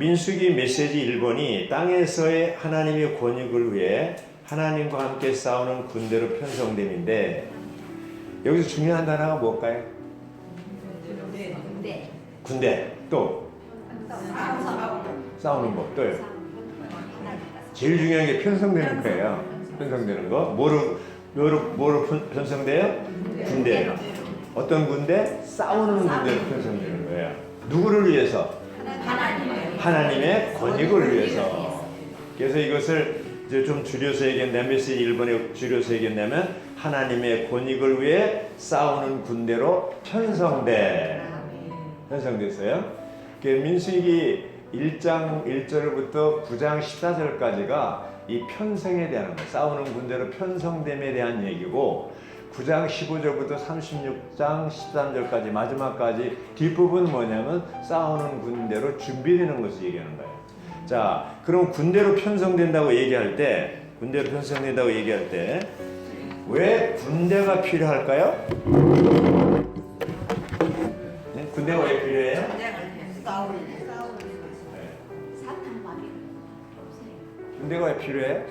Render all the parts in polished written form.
민수기 메시지 1번이 땅에서의 하나님의 권익을 위해 하나님과 함께 싸우는 군대로 편성됨인데, 여기서 중요한 단어가 뭘까요? 군대. 또 싸우는 법. 또요. 제일 중요한 게 편성되는 거예요. 편성되는 거. 뭐로 편성돼요? 군대예요. 어떤 군대? 싸우는 군대로 편성되는 거예요. 누구를 위해서? 하나님의 권익을 위해서. 그래서 이것을 이제 좀 줄여서 얘기한다면, 메시지 1번에 줄여서 얘기한다면, 하나님의 권익을 위해 싸우는 군대로 편성됐어요. 민수기 1장 1절부터 9장 14절까지가 이 편성에 대한 거, 싸우는 군대로 편성됨에 대한 얘기고, 9장 15절부터 36장 13절까지 마지막까지 뒷부분은 뭐냐면 싸우는 군대로 준비되는 것을 얘기하는 거예요. 자, 그럼 군대로 편성된다고 얘기할 때, 왜 군대가 필요할까요? 네? 군대가 왜 필요해요? 군대가 왜 필요해?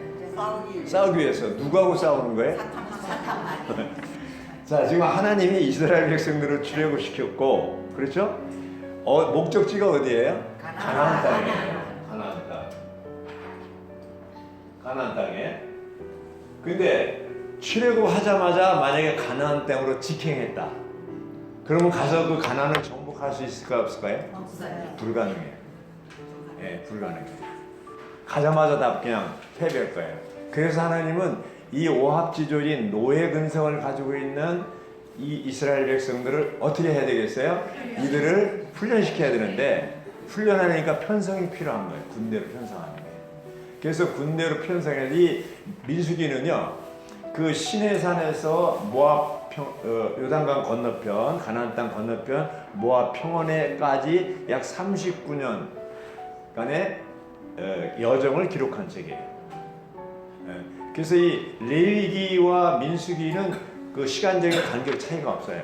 싸우기 위해서. 누구하고 싸우는 거예요? 자, 지금 하나님이 이스라엘 백성들을 출애굽시켰고, 그렇죠? 목적지가 어디예요? 가나안 땅이에요. 가나안 땅에. 근데 출애굽하자마자 만약에 가나안 땅으로 직행했다. 그러면 가서 그 가나안을 정복할 수 있을까 없을까요? 불가능해요. 예, 불가능해요. 가자마자 다 그냥 패배할 거예요. 그래서 하나님은 이 오합지졸인 노예 근성을 가지고 있는 이 이스라엘 백성들을 어떻게 해야 되겠어요? 이들을 훈련시켜야 되는데, 훈련하니까 편성이 필요한 거예요. 군대로 편성하는 거예요. 그래서 군대로 편성해서 이 민수기는요, 그 시내산에서 모압 요단강 건너편, 가나안 땅 건너편 모압 평원에까지 약 39년간의 여정을 기록한 책이에요. 그래서 이 레위기와 민수기는 그 시간적인 간격 차이가 없어요.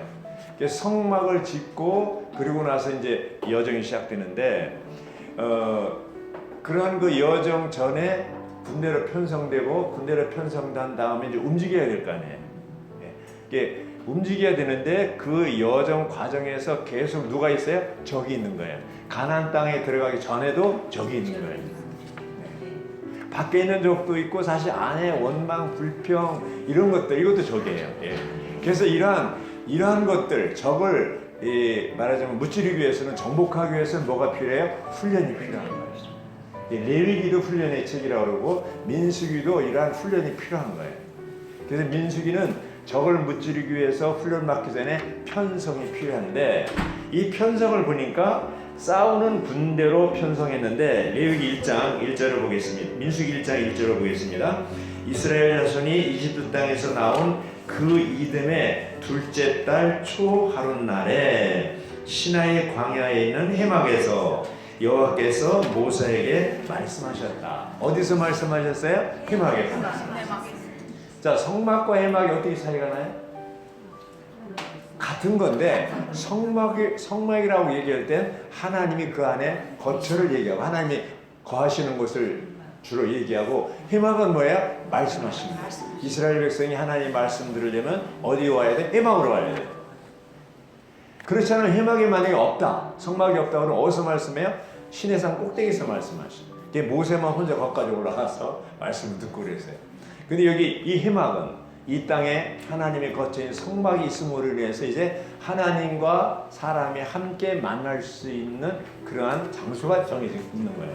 그래서 성막을 짓고 그리고 나서 이제 여정이 시작되는데, 그런 그 여정 전에 군대로 편성되고, 군대로 편성된 다음에 이제 움직여야 될 거 아니에요. 이게 움직여야 되는데 그 여정 과정에서 계속 누가 있어요? 적이 있는 거예요. 가나안 땅에 들어가기 전에도 적이 있는 거예요. 밖에 있는 적도 있고, 사실 안에 원망, 불평 이런 것들, 이것도 적이에요. 예. 그래서 이러한 것들, 적을 말하자면 무찌르기 위해서는, 정복하기 위해서는 뭐가 필요해요? 훈련이 필요한 거예요. 레위기도 훈련의 책이라고 그러고 민수기도 이러한 훈련이 필요한 거예요. 그래서 민수기는 적을 무찌르기 위해서 훈련 받기 전에 편성이 필요한데, 이 편성을 보니까 싸우는 군대로 편성했는데, 레위기 1장 1절을 보겠습니다. 민수기 1장 1절을 보겠습니다. 이스라엘 자손이 이집트 땅에서 나온 그 이듬해 둘째 달 초하룻날에 시나이 광야에 있는 해막에서 여호와께서 모세에게 말씀하셨다. 어디서 말씀하셨어요? 해막에서. 자, 성막과 해막이 어떻게 차이가 나요? 같은 건데, 성막이라고 얘기할 땐 하나님이 그 안에 거처를 얘기하고 하나님이 거하시는 곳을 주로 얘기하고, 해막은 뭐예요? 말씀하시는 것. 이스라엘 백성이 하나님 말씀 들으려면 어디 와야 돼? 해막으로 와야 돼. 그렇잖아요. 해막이 만약에 없다, 성막이 없다 그러면 어디서 말씀해요? 시내산 꼭대기에서 말씀하시죠. 모세만 혼자 거기까지 올라가서 말씀을 듣고 그랬어요. 근데 여기 이 해막은 이 땅에 하나님의 거처인 성막이 있음으로 인해서 이제 하나님과 사람이 함께 만날 수 있는 그러한 장소가 정해져 있는 거예요.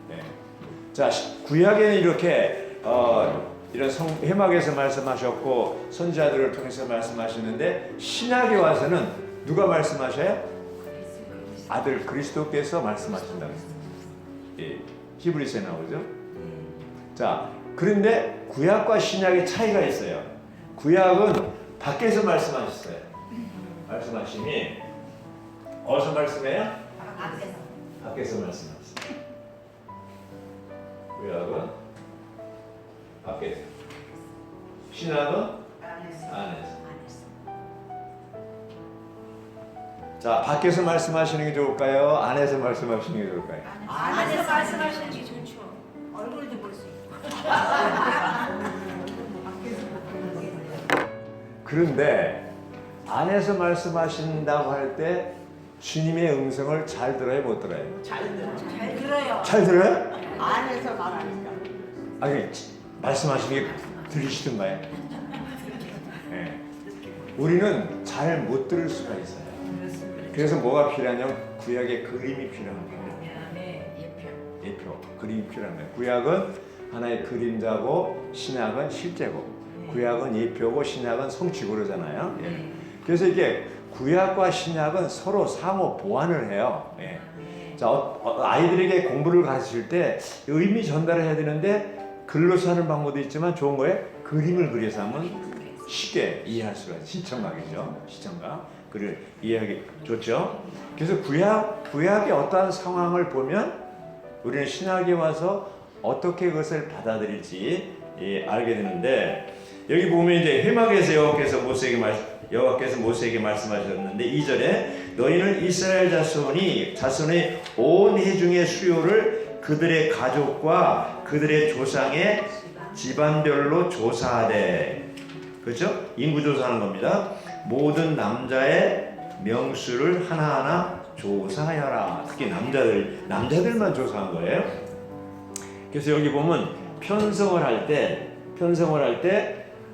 네. 자, 구약에는 이렇게 이런 해막에서 말씀하셨고 선지자들을 통해서 말씀하시는데, 신약에 와서는 누가 말씀하셔요? 아들 그리스도께서 말씀하신다고 했습니다. 예, 히브리서에 나오죠. 자, 그런데 구약과 신약의 차이가 있어요. 구약은 밖에서 말씀하셨어요. 말씀하심이 어디서 말씀해요? 밖에서 말씀하셨어요. 구약은 밖에서, 신약은 안에서. 자, 밖에서 말씀하시는 게 좋을까요? 안에서 말씀하시는 게 좋을까요? 안에서 말씀하시는 게 좋죠. 얼굴도 볼 수 있고. 그런데 안에서 말씀하신다고 할 때 주님의 음성을 잘 들어요, 못 들어요? 잘 들어요. 잘 들어요? 안에서 말하니까. 아니, 말씀하시는 게 들리시던가요? 네. 우리는 잘 못 들을 수가 있어요. 그래서 뭐가 필요하냐면 구약의 그림이 필요한 거예요. 예표, 그림이 필요한 거예요. 구약은 하나의 그림자고 신약은 실제고, 구약은 예표고 신약은 성취고 그러잖아요. 예. 그래서 이게 구약과 신약은 서로 상호 보완을 해요. 예. 자, 아이들에게 공부를 가르칠 때 의미 전달을 해야 되는데 글로서 하는 방법도 있지만 좋은 거예요. 그림을 그려서 하면 쉽게 이해할 수가 있어요. 시청각이죠. 시청각. 그를 이해하기 좋죠. 그래서 구약의 어떠한 상황을 보면 우리는 신약에 와서 어떻게 그것을 받아들일지 알게 되는데, 여기 보면 이제 회막에서 여호와께서 모세에게 말씀하셨는데 2절에 너희는 이스라엘 자손의 온 회중의 수요를 그들의 가족과 그들의 조상의 집안별로 조사하되, 그렇죠? 인구 조사하는 겁니다. 모든 남자의 명수를 하나하나 조사하여라. 특히 남자들만 조사한 거예요. 그래서 여기 보면 편성을 할 때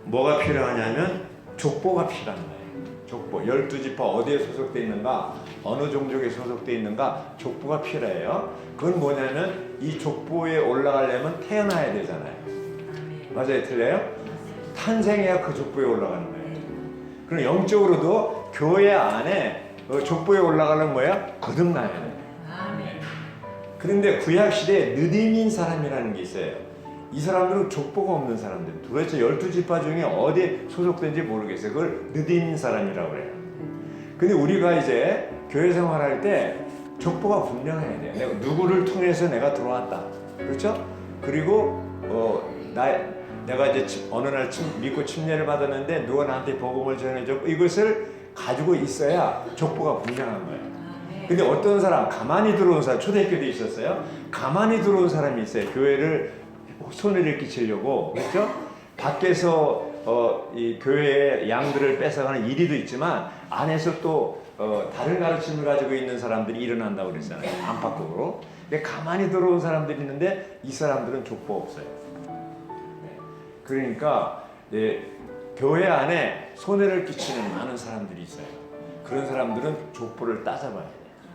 뭐가 필요하냐면 족보가 필요한 거예요. 족보. 12지파 어디에 소속되어 있는가, 어느 종족에 소속되어 있는가 족보가 필요해요. 그건 뭐냐면 이 족보에 올라가려면 태어나야 되잖아요. 맞아요? 틀려요? 탄생해야 그 족보에 올라가는 거예요. 그럼 영적으로도 교회 안에 족보에 올라가려면 뭐야? 거듭나야 돼요. 그런데 구약시대에 느디민 사람이라는 게 있어요. 이 사람들은 족보가 없는 사람들. 도대체 12지파 중에 어디에 소속된지 모르겠어요. 그걸 느디민 사람이라고 그래요. 근데 우리가 이제 교회 생활할 때 족보가 분명해야 돼요. 내가 누구를 통해서 내가 들어왔다. 그렇죠? 그리고 내가 이제 어느 날 믿고 침례를 받았는데 누가 나한테 복음을 전해줬고 이것을 가지고 있어야 족보가 분명한 거예요. 근데 어떤 사람, 가만히 들어온 사람, 초대교회도 있었어요. 가만히 들어온 사람이 있어요. 교회를 손해를 끼치려고, 그렇죠? 밖에서 이 교회의 양들을 뺏어가는 이리도 있지만 안에서 또 다른 가르침을 가지고 있는 사람들이 일어난다고 그랬잖아요. 안팎으로. 근데 가만히 들어온 사람들이 있는데 이 사람들은 족보 없어요. 그러니까 교회 안에 손해를 끼치는 많은 사람들이 있어요. 그런 사람들은 족보를 따져봐야 돼요.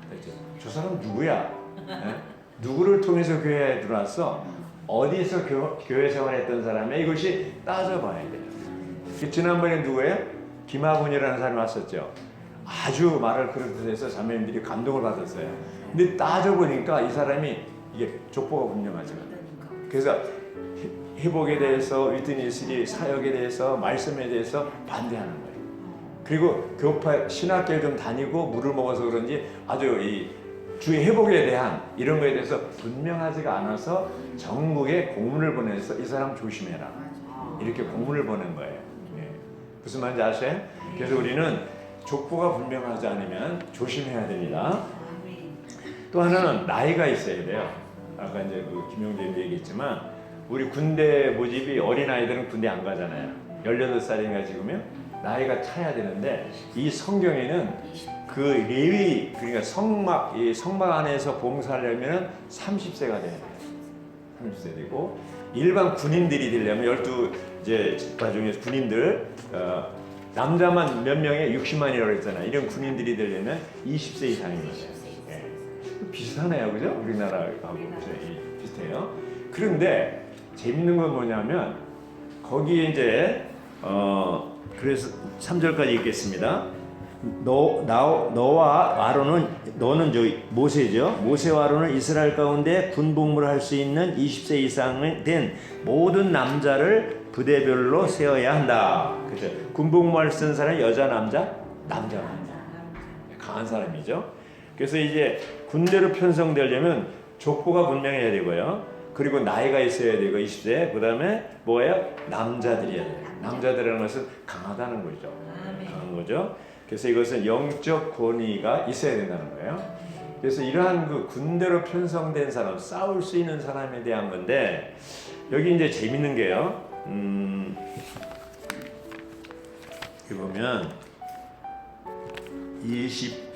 그렇죠? 저 사람 누구야? 네? 누구를 통해서 교회에 들어왔어? 어디에서 교회 생활했던 사람이야? 이것이 따져봐야 돼요. 지난번에 누구예요? 김학훈이라는 사람이 왔었죠. 아주 말을 그렇게 해서 자매님들이 감동을 받았어요. 근데 따져보니까 이 사람이 이게 족보가 분명하죠. 그래서 회복에 대해서, 위트니스리 사역에 대해서, 말씀에 대해서 반대하는 거예요. 그리고 교파 신학교에 좀 다니고 물을 먹어서 그런지 아주 이 주의 회복에 대한 이런 거에 대해서 분명하지가 않아서 전국에 공문을 보내서 이 사람 조심해라. 이렇게 공문을 보낸 거예요. 예. 무슨 말인지 아세요? 그래서 우리는 족보가 분명하지 않으면 조심해야 됩니다. 또 하나는 나이가 있어야 돼요. 아까 이제 그 김용재님 얘기했지만 우리 군대 모집이 어린아이들은 군대 안 가잖아요. 18살인가 지금요? 나이가 차야 되는데 이 성경에는 그 레위, 그러니까 성막 안에서 봉사하려면 30세가 돼야 돼요. 30세 되고 일반 군인들이 되려면 12지파 중에서 군인들 남자만 몇 명에 60만이라고 했잖아요. 이런 군인들이 되려면 20세 이상인 거예요. 예. 비슷하네요, 그죠? 우리나라하고 비슷해요. 그런데 재밌는 건 뭐냐면 거기에 이제 그래서 3절까지 읽겠습니다. 너와 아론은, 너는 모세죠. 모세와 아론은 이스라엘 가운데 군복무를 할 수 있는 20세 이상 된 모든 남자를 부대별로 세워야 한다. 그죠? 군복무할 수 있는 사람이 여자, 남자? 남자. 강한 사람이죠. 그래서 이제 군대로 편성되려면 족보가 분명해야 되고요. 그리고 나이가 있어야 되고 20세. 그 다음에 뭐예요? 남자들이어야 돼요. 남자들이라는 것은 강하다는 거죠. 강한 거죠. 그래서 이것은 영적 권위가 있어야 된다는 거예요. 그래서 이러한 그 군대로 편성된 사람, 싸울 수 있는 사람에 대한 건데 여기 이제 재밌는 게요. 여기 보면 20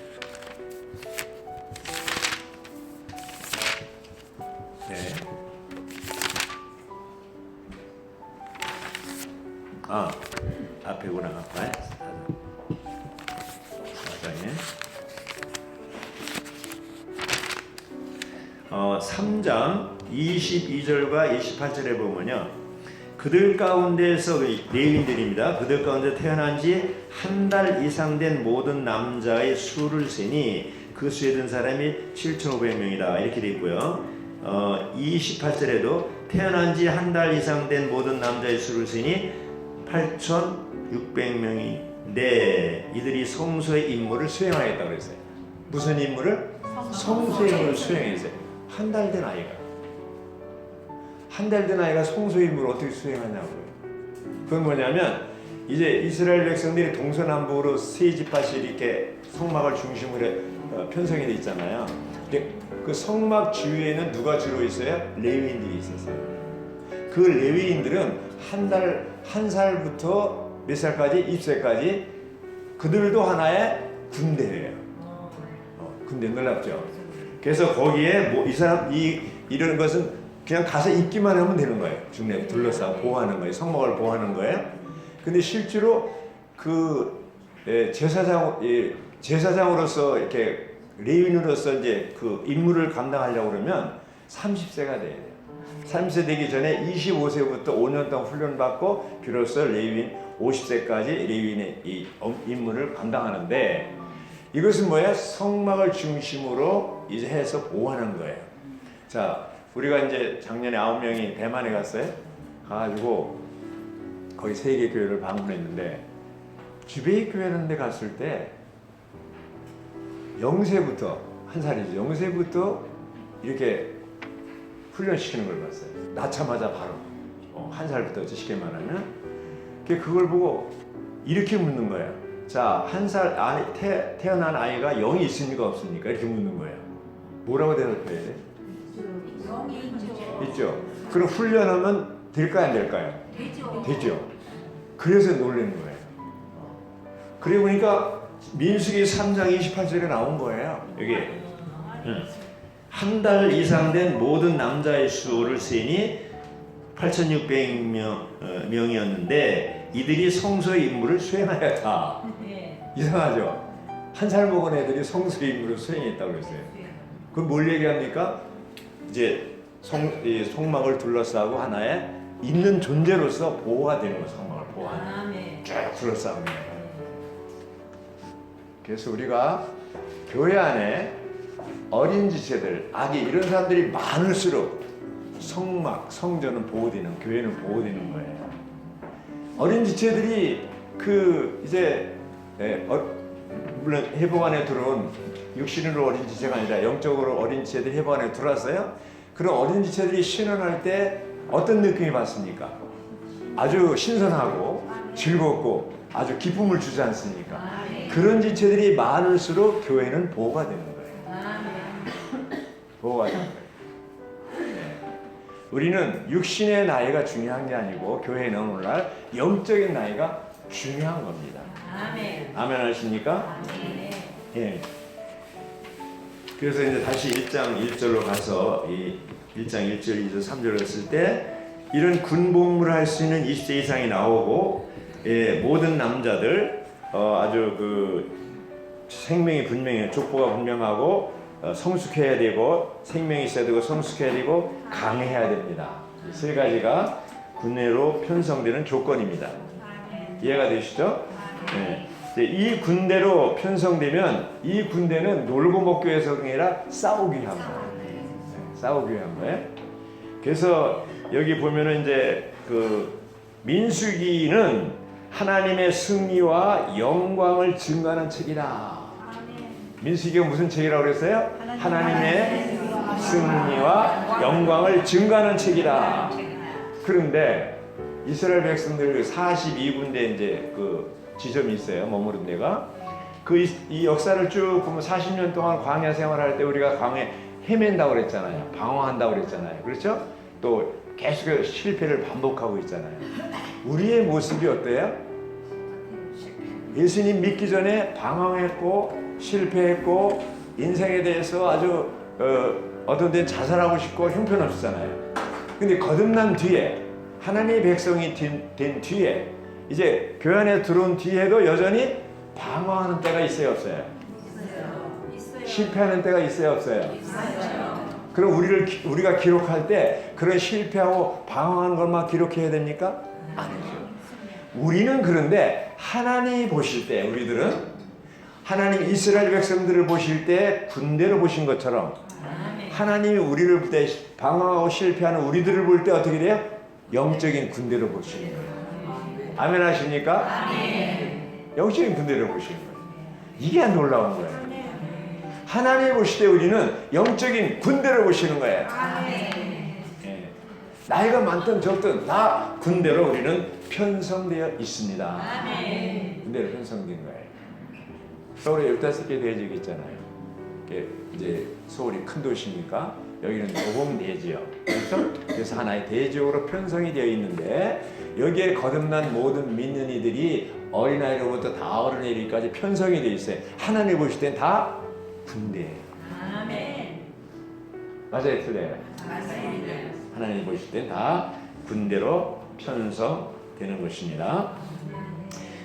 네. 앞에구나. 아빠. 3장 22절과 28절에 보면요. 그들 가운데서 레위인들입니다. 그들 가운데 태어난 지 한 달 이상 된 모든 남자의 수를 세니 그 수에 든 사람이 7,500명이다. 이렇게 되어 있고요. 28절에도 태어난 지 한 달 이상 된 모든 남자의 수를 세니 8,600명인데 이들이 성소의 임무를 수행하겠다고 그랬어요. 무슨 임무를? 성소의 임무를 수행했어요. 한 달 된 아이가. 한 달 된 아이가 성소의 임무를 어떻게 수행하냐고요. 그건 뭐냐면 이제 이스라엘 백성들이 동서남북으로 세 지파씩 이렇게 성막을 중심으로 편성이 돼 있잖아요. 근데 그 성막 주위에는 누가 주로 있어요? 레위인들이 있었어요. 그 레위인들은 한 살부터 몇 살까지? 입세까지 그들도 하나의 군대예요. 군대 놀랍죠. 그래서 거기에 뭐 이런 것은 그냥 가서 있기만 하면 되는 거예요. 중립 둘러싸고 보호하는 거예요. 성막을 보호하는 거예요. 근데 실제로 그 제사장으로서 이렇게 레위인으로서 이제 그 임무를 감당하려고 그러면 30세가 돼야 돼요. 30세 되기 전에 25세부터 5년 동안 훈련받고 비로소 레위인 50세까지 레위인의 이 임무를 감당하는데 이것은 뭐야? 성막을 중심으로 이제 해서 보호하는 거예요. 자, 우리가 이제 작년에 9명이 대만에 갔어요. 가가지고 거기 세계 교회를 방문했는데 주베이 교회라는 데 갔을 때 0세부터 한 살이죠. 0세부터 이렇게 훈련시키는 걸 봤어요. 낳자마자 바로 한 살부터 쉽게 말하면 그걸 보고 이렇게 묻는 거예요. 자, 한 살 태어난 아이가 영이 있습니까 없습니까? 이렇게 묻는 거예요. 뭐라고 대답해야 돼? 영이 있죠. 그럼 훈련하면 될까요 안 될까요? 되죠. 그래서 놀라는 거예요. 그리고 보니까 민수기 3장 28절에 나온 거예요. 여기 한 달 이상 된 모든 남자의 수를 세니 8,600명이었는데 이들이 성소의 임무를 수행하였다. 이상하죠? 한 살 먹은 애들이 성소의 임무를 수행했다고 그랬어요. 그럼 뭘 얘기합니까? 이제 성막을 둘러싸고 하나의 있는 존재로서 보호가 되는 거예요. 성막을 보호하는. 쭉 둘러싸면. 그래서 우리가 교회 안에 어린 지체들, 아기 이런 사람들이 많을수록 성막, 성전은 보호되는, 교회는 보호되는 거예요. 어린 지체들이 물론 회복 안에 들어온 육신으로 어린 지체가 아니라 영적으로 어린 지체들이 회복 안에 들어왔어요. 그런 어린 지체들이 신원할 때 어떤 느낌이 받습니까? 아주 신선하고 즐겁고 아주 기쁨을 주지 않습니까? 그런 지체들이 많을수록 교회는 보호가 되는 거예요. 보호가 되는 거예요. 우리는 육신의 나이가 중요한 게 아니고 교회는 오늘날 영적인 나이가 중요한 겁니다. 아멘 하십니까? 예. 그래서 이제 다시 1장 1절로 가서 이 1장 1절, 2절, 3절을 했을 때 이런 군복무를 할 수 있는 20세 이상이 나오고 모든 남자들 아주 생명이 분명해요. 족보가 분명하고 성숙해야 되고 생명이 있어야 되고 성숙해야 되고 강해야 됩니다. 세 가지가 군대로 편성되는 조건입니다. 이해가 되시죠? 네. 이 군대로 편성되면 이 군대는 놀고 먹기 위해서가 아니라 싸우기 위한 거예요. 싸우기 위한 거예요. 그래서 여기 보면은 이제 민수기는 하나님의 승리와 영광을 증거하는 책이다. 민수기가 무슨 책이라고 그랬어요? 하나님의 승리와 영광을 증거하는 책이다. 그런데 이스라엘 백성들 42군데 이제 지점이 있어요. 머무른 데가. 이 역사를 쭉 보면 40년 동안 광야 생활할 때 우리가 광야에 헤맨다고 그랬잖아요. 방황한다고 그랬잖아요. 그렇죠? 또 계속 실패를 반복하고 있잖아요. 우리의 모습이 어때요? 예수님 믿기 전에 방황했고 실패했고 인생에 대해서 아주 어떤 데는 자살하고 싶고 형편없었잖아요. 근데 거듭난 뒤에 하나님의 백성이 된 뒤에 이제 교회 안에 들어온 뒤에도 여전히 방황하는 때가 있어요, 없어요? 있어요. 실패하는 때가 있어요, 없어요? 있어요. 그럼 우리가 기록할 때 그런 실패하고 방황하는 것만 기록해야 됩니까? 아니죠. 우리는 그런데 하나님이 보실 때 우리들은 하나님 이스라엘 백성들을 보실 때 군대로 보신 것처럼 하나님이 우리를 볼 때 방황하고 실패하는 우리들을 볼 때 어떻게 돼요? 영적인 군대로 보시는 거예요. 아멘 하십니까? 영적인 군대로 보시는 거예요. 이게 놀라운 거예요. 하나님이 보실 때 우리는 영적인 군대로 보시는 거예요. 예. 나이가 많든 적든 다 군대로 우리는 편성되어 있습니다. 군대로 편성된 거예요. 서울에 15개 대지가 있잖아요. 이제 서울이 큰 도시니까 여기는 노봉대지역. 그래서 하나의 대지역으로 편성이 되어 있는데 여기에 거듭난 모든 믿는 이들이 어린아이로부터 다 어른에 이르기까지 편성이 되어 있어요. 하나님 보실 땐 다 군대예요. 맞아요, 틀려요? 하나님 보실 땐 다 군대로 편성되는 것입니다.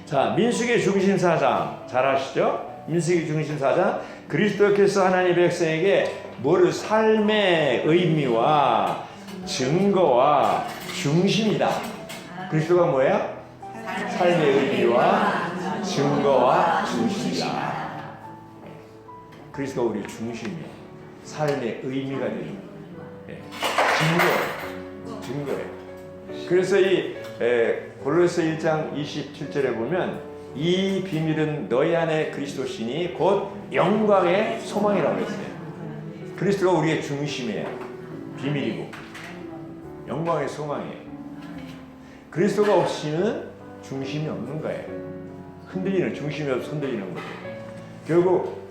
자, 민수기 중심 4장 잘 아시죠? 민수기 중심 4장 그리스도께서 하나님 백성에게 뭐를 삶의 의미와 증거와 중심이다. 그리스도가 뭐예요? 삶의 의미와 증거와 중심이다. 그리스도가 우리 중심이에요. 삶의 의미가 되는 거예요. 증거예요. 그래서 이 골로새 1장 27절에 보면 이 비밀은 너희 안에 그리스도 신이 곧 영광의 소망이라고 했어요. 그리스도가 우리의 중심이에요. 비밀이고 영광의 소망이에요. 그리스도가 없이는 중심이 없는 거예요. 흔들리는 중심이 없어 흔들리는 거죠. 결국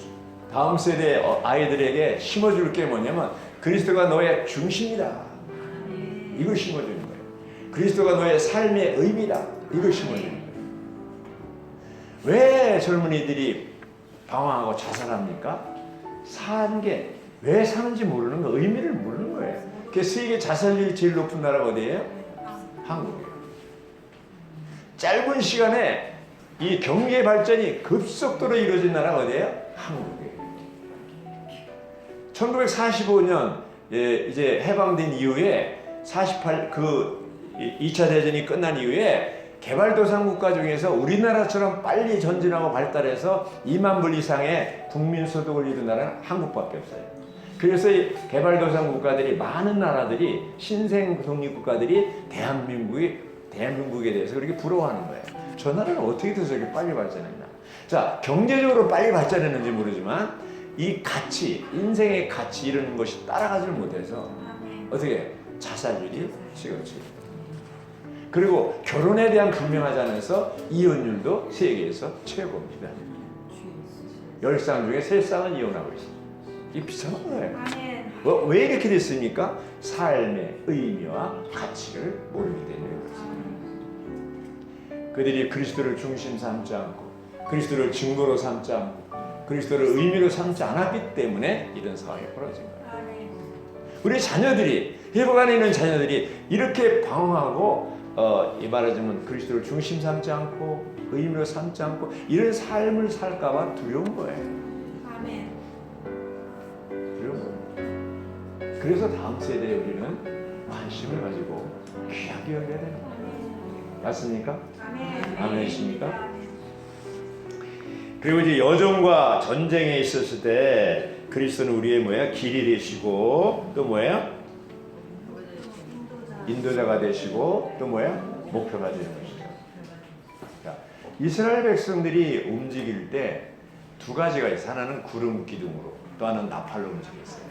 다음 세대 아이들에게 심어줄 게 뭐냐면 그리스도가 너의 중심이다. 이걸 심어주는 거예요. 그리스도가 너의 삶의 의미다. 이걸 심어주는 거예요. 왜 젊은이들이 방황하고 자살합니까? 사는 게 왜 사는지 모르는 거, 의미를 모르는 거예요. 그 세계 자살률이 제일 높은 나라가 어디예요? 한국이에요. 짧은 시간에 이 경제 발전이 급속도로 이루어진 나라가 어디예요? 한국이에요. 1945년 이제 해방된 이후에 2차 대전이 끝난 이후에 개발도상 국가 중에서 우리나라처럼 빨리 전진하고 발달해서 2만 불 이상의 국민소득을 이룬 나라는 한국밖에 없어요. 그래서 이 개발도상 국가들이 많은 나라들이 신생 독립국가들이 대한민국에 대해서 그렇게 부러워하는 거예요. 저 나라는 어떻게 해서 저렇게 빨리 발전했나. 자, 경제적으로 빨리 발전했는지 모르지만 이 가치, 인생의 가치 이런 것이 따라가지를 못해서 어떻게 자살률이 지금치. 그리고 결혼에 대한 분명하지 않아서 이혼율도 세계에서 최고입니다. 10쌍 중에 3쌍은 이혼하고 있습니다. 이게 비참한 거예요. 왜 이렇게 됐습니까? 삶의 의미와 가치를 모르기 때문에 그렇습니다. 그들이 그리스도를 중심 삼지 않고 그리스도를 증거로 삼지 않고 그리스도를 의미로 삼지 않았기 때문에 이런 상황이 벌어진 거예요. 우리 자녀들이 회복 안에 있는 자녀들이 이렇게 방황하고 이 말하자면 그리스도를 중심 삼지 않고 의미로 삼지 않고 이런 삶을 살까봐 두려운 거예요. 두려운 거예요. 그래서 다음 세대에 우리는 관심을 가지고 귀하게 여겨야 되는 거예요. 맞습니까? 아멘이십니까? 그리고 이제 여정과 전쟁에 있었을 때 그리스도는 우리의 뭐야? 길이 되시고 또 뭐예요? 인도자가 되시고 또 뭐야? 목표가 되는 것이죠. 자, 이스라엘 백성들이 움직일 때 두 가지가 있어요. 하나는 구름 기둥으로 또 하나는 나팔로 움직였어요.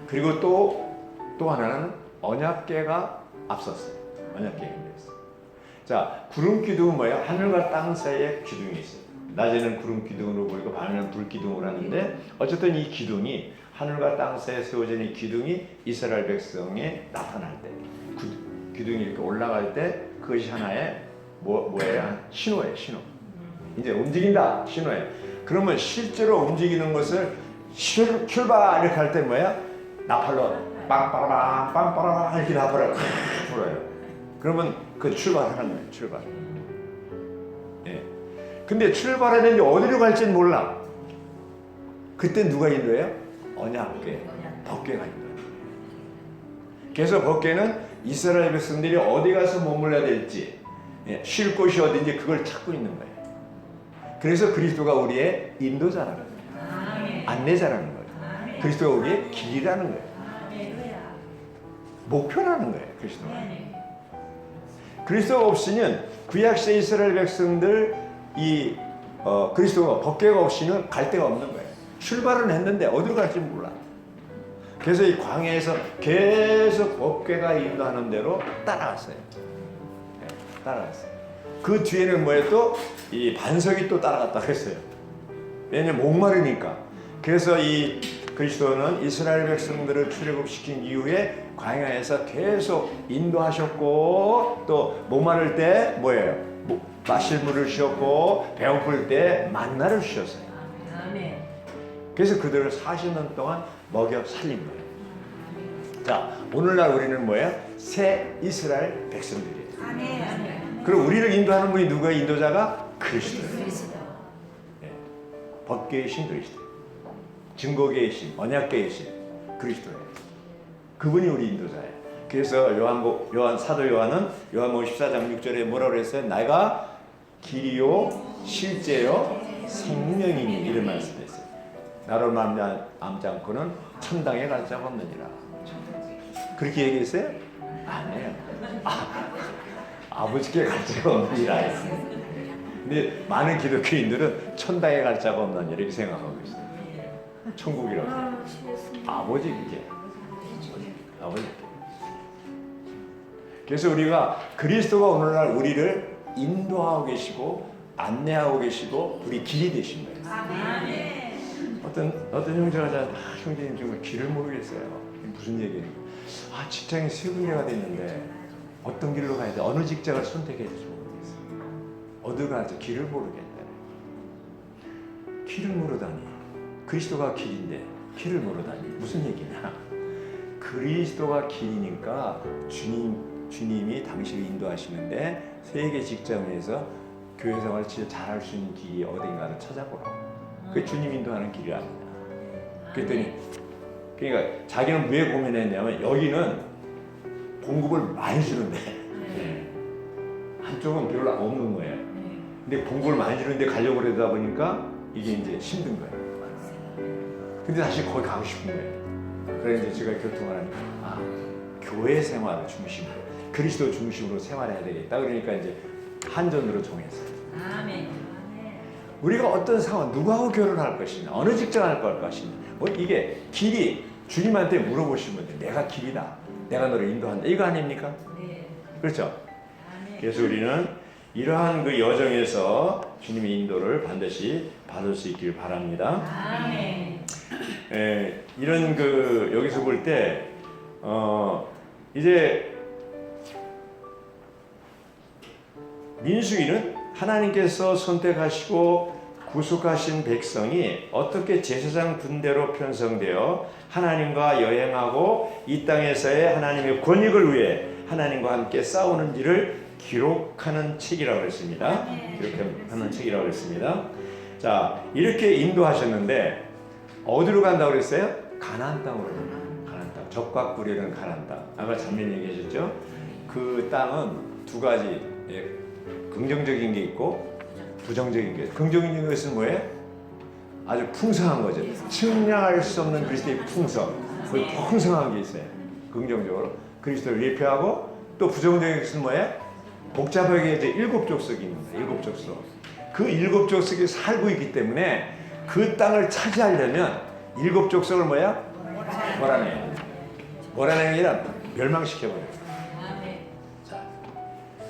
그리고 또 하나는 언약궤가 앞섰어요. 언약궤가 있어요. 자, 구름 기둥은 뭐예요? 하늘과 땅 사이에 기둥이 있어요. 낮에는 구름 기둥으로 보이고 밤에는 불 기둥으로 하는데 어쨌든 이 기둥이 하늘과 땅 사이에 세워진 이 기둥이 이스라엘 백성에 나타날 때 기둥이 이렇게 올라갈 때 그것이 하나의 뭐예요? 신호예요. 신호. 이제 움직인다. 신호예요. 그러면 실제로 움직이는 것을 출발 이렇게 할 때 뭐야? 나팔로 빵빠라방 빵빠라방 이렇게 나팔을 불어요. 그러면 그 출발하는 거예요. 출발. 예. 근데 출발하는데 어디로 갈지는 몰라. 그때 누가 인도해요? 언약궤, 법궤가 인도해요. 그래서 법궤는 이스라엘 백성들이 어디 가서 머물러야 될지, 쉴 곳이 어딘지 그걸 찾고 있는 거예요. 그래서 그리스도가 우리의 인도자라는 거예요. 안내자라는 거예요. 그리스도가 우리의 길이라는 거예요. 목표라는 거예요. 그리스도가. 그리스도가 없으면 구약시대 이스라엘 백성들 그리스도가 법궤가 없이는 갈 데가 없는 거예요. 출발은 했는데 어디로 갈지 몰라. 그래서 이 광야에서 계속 법궤가 인도하는 대로 따라갔어요. 따라갔어요. 그 뒤에는 뭐예요? 또 이 반석이 또 따라갔다 그랬어요. 왜냐면 목마르니까. 그래서 이 그리스도는 이스라엘 백성들을 출애굽시킨 이후에 광야에서 계속 인도하셨고 또 목마를 때 뭐예요? 마실 물을 주셨고 배고플 때 만나를 주셨어요. 그래서 그들을 40년 동안 먹여 살린 거예요. 자, 오늘날 우리는 뭐예요? 새 이스라엘 백성들이에요. 그리고 우리를 인도하는 분이 누구예요? 인도자가 그리스도예요. 네. 법궤의 신 그리스도, 증거궤의 신, 언약궤의 신 그리스도예요. 그분이 우리 인도자예요. 그래서 사도 요한은 요한복음 14장 6절에 뭐라고 그랬어요? 내가 길이요 실제요 생명이니 이런 말씀했어요. 나로 말미암지 않고는 천당에 갈 자가 없느니라. 그렇게 얘기했어요? 아니에요. 아버지께 갈 자가 없느니라. 근데 많은 기독교인들은 천당에 갈 자가 없느니라 이렇게 생각하고 있어요. 천국이라고. 아버지 그게. 아버지. 그래서 우리가 그리스도가 오늘날 우리를 인도하고 계시고 안내하고 계시고 우리 길이 되신 거예요. 어떤 형제가 형제님 정말 길을 모르겠어요. 무슨 얘기예요? 직장이 세 군데가 됐는데 어떤 길로 가야 돼? 어느 직장을 선택해야 될지 모르겠어요. 어디로 가야지 길을 모르겠다. 길을 모르다니. 그리스도가 길인데 길을 모르다니 무슨 얘기냐? 그리스도가 길이니까 주님이 당신을 인도하시는데 세계 직장에서 교회 생활을 진짜 잘할 수 있는 길이 어딘가를 찾아보라고. 그게 주님 인도하는 길이 아니냐. 그랬더니 그러니까 자기는 왜 고민했냐면 여기는 공급을 많이 주는데 한쪽은 별로 없는 거예요. 근데 공급을 많이 주는데 가려고 그러다 보니까 이게 이제 힘든 거예요. 근데 다시 거기 가고 싶은 거예요. 그래서 이제 제가 교통을 하니까 교회 생활을 중심으로 그리스도 중심으로 생활해야 되겠다. 그러니까 이제 한전으로 정했어요. 아멘. 우리가 어떤 상황, 누구하고 결혼할 것이냐, 어느 직장을 갈 것이냐, 이게 길이 주님한테 물어보시면 돼. 내가 길이다. 내가 너를 인도한다. 이거 아닙니까? 네. 그렇죠? 아멘. 그래서 우리는 이러한 그 여정에서 주님의 인도를 반드시 받을 수 있길 바랍니다. 아멘. 이런 여기서 볼 때 이제 민수기는 하나님께서 선택하시고 구속하신 백성이 어떻게 제사장 군대로 편성되어 하나님과 여행하고 이 땅에서의 하나님의 권익을 위해 하나님과 함께 싸우는지를 기록하는 책이라고 했습니다. 기록하는 책이라고 했습니다. 자, 이렇게 인도하셨는데 어디로 간다고 그랬어요? 가나안 땅으로. 가나안 땅. 적과 꿀이는 가나안 땅. 아까 잠깐 얘기하셨죠? 그 땅은 두 가지, 긍정적인 게 있고 부정적인 게. 긍정적인 것은 뭐예요? 아주 풍성한 거죠. 측량할 수 없는 그리스도의 풍성. 거의 풍성한 게 있어요. 긍정적으로 그리스도를 예표하고, 또 부정적인 것은 뭐예요? 복잡하게 이제 7족속이 있는다. 7족속. 그 7족속이 살고 있기 때문에 그 땅을 차지하려면 7족속을 뭐야? 몰아내요. 몰아내는 게 아니라 멸망시켜버려요. 자,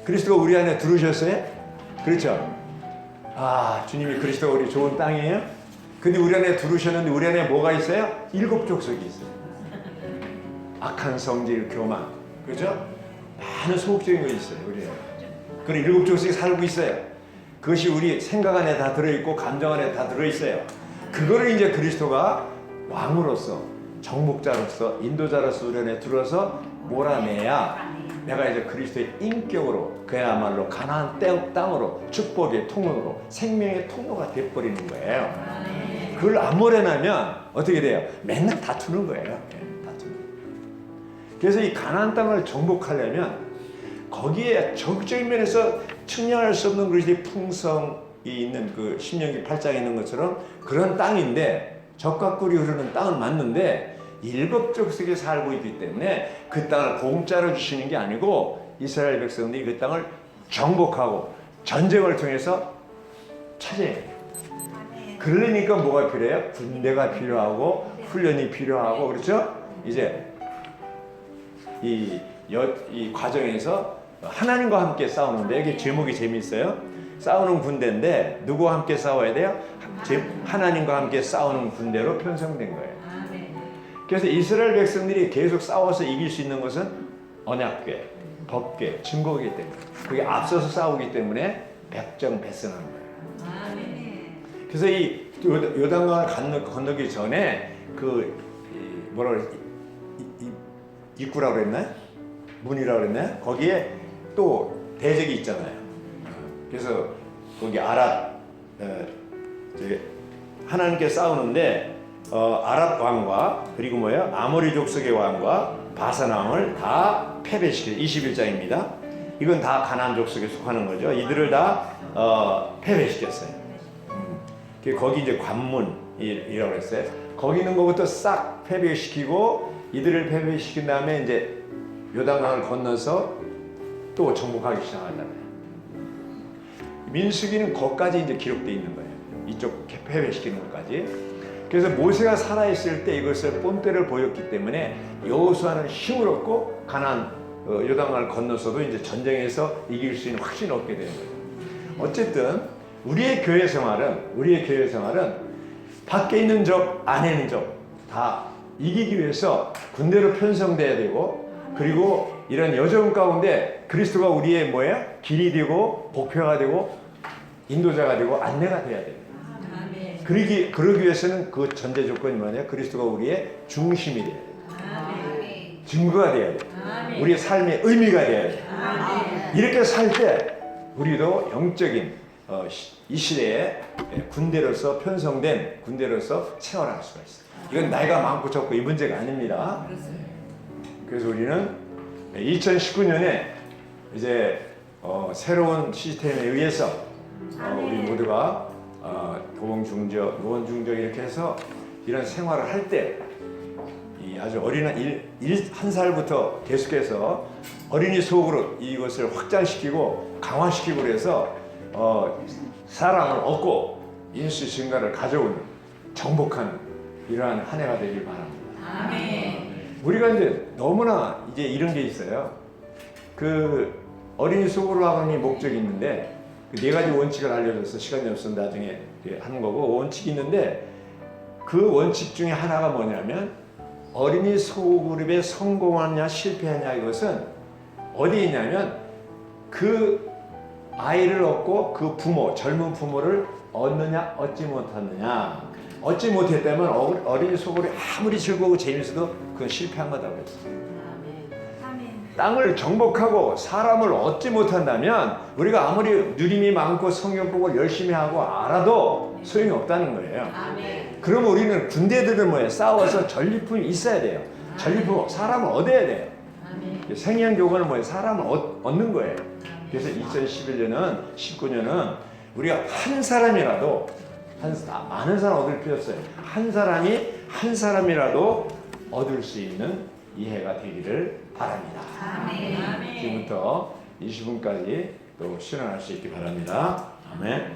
그리스도가 우리 안에 들어오셨어요? 그렇죠? 아, 주님이 그리스도가 우리 좋은 땅이에요? 근데 우리 안에 들어오셨는데 우리 안에 뭐가 있어요? 7 족속이 있어요. 악한 성질, 교만, 그죠? 많은 소극적인 거 있어요, 우리 안에. 그리고 7 족속이 살고 있어요. 그것이 우리 생각 안에 다 들어있고 감정 안에 다 들어있어요. 그거를 이제 그리스도가 왕으로서, 정복자로서, 인도자로서 우리 안에 들어서 몰아내야 내가 이제 그리스도의 인격으로, 그야말로 가나안 땅으로 축복의 통로로, 생명의 통로가 돼버리는 거예요. 그걸 안 몰아내면 어떻게 돼요? 맨날 다투는 거예요. 다투는. 그래서 이 가나안 땅을 정복하려면 거기에 적극적인 면에서 측량할 수 없는 그리스도의 풍성이 있는 그 신명기 8장에 있는 것처럼 그런 땅인데, 적과 꿀이 흐르는 땅은 맞는데 7 족속이 살고 있기 때문에 그 땅을 공짜로 주시는 게 아니고 이스라엘 백성들이 그 땅을 정복하고 전쟁을 통해서 차지해야 돼요. 그러니까 뭐가 필요해요? 군대가 필요하고 훈련이 필요하고, 그렇죠? 이제 이 과정에서 하나님과 함께 싸우는데, 이게 제목이 재미있어요. 싸우는 군대인데 누구와 함께 싸워야 돼요? 하나님과 함께 싸우는 군대로 편성된 거예요. 그래서 이스라엘 백성들이 계속 싸워서 이길 수 있는 것은 언약궤, 법궤, 증거이기 때문에, 그게 앞서서 싸우기 때문에 백전백승한 거예요. 그래서 이 요단강을 건너기 전에 그 뭐라 그래, 입구라고 그랬나요? 문이라고 그랬나요? 거기에 또 대적이 있잖아요. 그래서 거기 하나님께 싸우는데 아랍 왕과 그리고 뭐예요? 아모리 족속의 왕과 바산 왕을 다 패배시켜요. 21장입니다. 이건 다 가나안 족속에 속하는 거죠. 이들을 다 패배시켰어요. 거기 이제 관문이라고 했어요. 거기 있는 것부터 싹 패배시키고 이들을 패배시킨 다음에 이제 요단강을 건너서 또 정복하기 시작하잖아요. 민수기는 거기까지 이제 기록되어 있는 거예요. 이쪽 패배시키는 것까지. 그래서 모세가 살아있을 때 이것을 본때를 보였기 때문에 여호수아는 힘을 얻고 가나안 요단강을 건너서도 이제 전쟁에서 이길 수 있는 확신을 얻게 되는 거예요. 어쨌든 우리의 교회 생활은 밖에 있는 적, 안에 있는 적 다 이기기 위해서 군대로 편성돼야 되고, 그리고 이런 여정 가운데 그리스도가 우리의 뭐예요? 길이 되고 목표가 되고 인도자가 되고 안내가 돼야 돼요. 그러기 위해서는 그 전제 조건이 뭐냐? 그리스도가 우리의 중심이 돼야 돼요. 증거가 돼야 돼요. 우리의 삶의 의미가 돼야 돼요. 이렇게 살 때 우리도 영적인 이 시대에 군대로서 편성된 군대로서 생활할 수가 있어요. 이건 나이가 많고 적고 이 문제가 아닙니다. 그래서 우리는 2019년에 이제 새로운 시스템에 의해서 우리 모두가 도봉중적, 노원중적 이렇게 해서 이런 생활을 할 때 아주 어린 한 살부터 계속해서 어린이 속으로 이것을 확장시키고 강화시키고 그래서 사랑을 얻고 인수 증가를 가져오는 정복하는 이러한 한 해가 되길 바랍니다. 아멘. 우리가 이제 너무나 이제 이런 게 있어요. 그 어린이 속으로 하는 목적이 있는데 그 4가지 원칙을 알려줘서 시간이 없어서 나중에 하는 거고, 원칙이 있는데 그 원칙 중에 하나가 뭐냐면 어린이 소그룹에 성공하냐 실패하냐, 이것은 어디에 있냐면 그 아이를 얻고 그 부모, 젊은 부모를 얻느냐 얻지 못하느냐. 얻지 못했다면 어린이 소그룹이 아무리 즐거우고 재밌어도 그건 실패한 거다고 했어요. 땅을 정복하고 사람을 얻지 못한다면 우리가 아무리 누림이 많고 성경 보고 열심히 하고 알아도 소용이 없다는 거예요. 그러면 우리는 군대들은 뭐예요? 싸워서 전리품이 있어야 돼요. 전리품, 사람을 얻어야 돼요. 생명교관은 뭐예요? 사람을 얻는 거예요. 그래서 2011년은 19년은 우리가 한 사람이라도 많은 사람 얻을 필요 없어요. 한 사람이라도 얻을 수 있는 이 해가 되기를 바랍니다. 지금부터 20분까지 또 실현할 수 있기 바랍니다. 아멘.